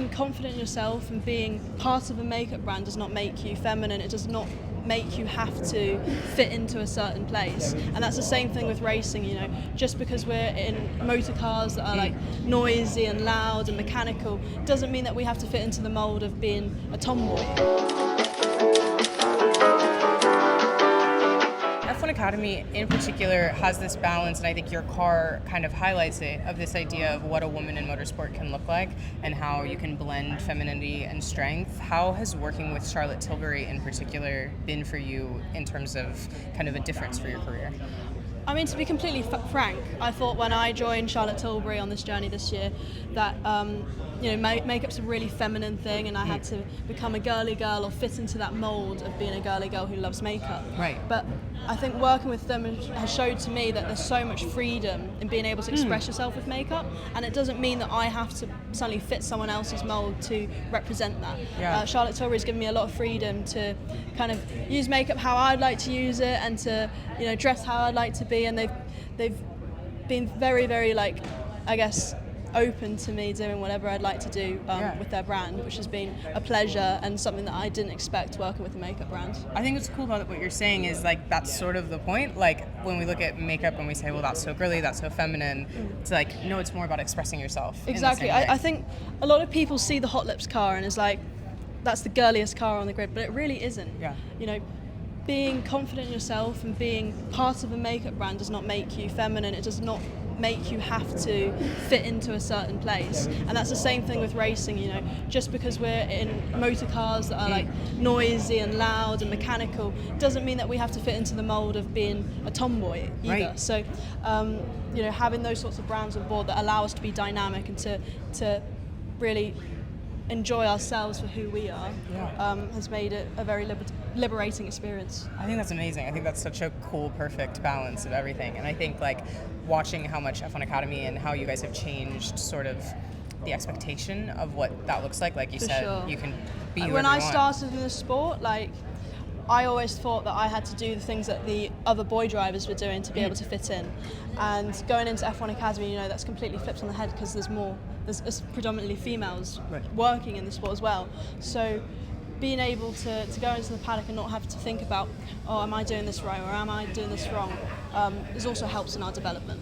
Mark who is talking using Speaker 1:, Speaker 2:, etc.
Speaker 1: being confident in yourself and being part of a makeup brand does not make you feminine. It does not make you have to fit into a certain place, and that's the same thing with racing. Just because we're in motor cars that are like noisy and loud and mechanical doesn't mean that we have to fit into the mold of being a tomboy.
Speaker 2: F1 Academy in particular has this balance, and I think your car kind of highlights it, of this idea of what a woman in motorsport can look like and how you can blend femininity and strength. How has working with Charlotte Tilbury in particular been for you in terms of kind of a difference for your career?
Speaker 1: I mean, to be completely frank, I thought when I joined Charlotte Tilbury on this journey this year that makeup's a really feminine thing, and I had to become a girly girl or fit into that mold of being a girly girl who loves makeup.
Speaker 2: Right.
Speaker 1: But I think working with them has showed to me that there's so much freedom in being able to express yourself with makeup, and it doesn't mean that I have to suddenly fit someone else's mold to represent that.
Speaker 2: Yeah.
Speaker 1: Charlotte Tilbury's given me a lot of freedom to kind of use makeup how I'd like to use it, and to dress how I'd like to be, and they've been very, very, I guess, open to me doing whatever I'd like to do with their brand, which has been a pleasure and something that I didn't expect working with a makeup brand.
Speaker 2: I think what's cool about what you're saying is that's sort of the point. When we look at makeup and we say, well, that's so girly, that's so feminine, it's no, it's more about expressing yourself.
Speaker 1: Exactly. I think a lot of people see the Hot Lips car and it's like, that's the girliest car on the grid, but it really isn't.
Speaker 2: Yeah.
Speaker 1: Being confident in yourself and being part of a makeup brand does not make you feminine. It does not make you have to fit into a certain place, and that's the same thing with racing. Just because we're in motor cars that are like noisy and loud and mechanical doesn't mean that we have to fit into the mold of being a tomboy either.
Speaker 2: Right.
Speaker 1: So having those sorts of brands on board that allow us to be dynamic and to really enjoy ourselves for who we are has made it a very liberating experience.
Speaker 2: I think that's amazing. I think that's such a cool, perfect balance of everything. And I think watching how much F1 Academy and how you guys have changed sort of the expectation of what that looks like you
Speaker 1: For
Speaker 2: said,
Speaker 1: sure.
Speaker 2: you can be whoever
Speaker 1: When
Speaker 2: you
Speaker 1: I
Speaker 2: want.
Speaker 1: started in the sport, I always thought that I had to do the things that the other boy drivers were doing to be able to fit in. And going into F1 Academy, that's completely flipped on the head, because there's predominantly females working in the sport as well. So being able to go into the paddock and not have to think about, oh, am I doing this right or am I doing this wrong, is also helps in our development.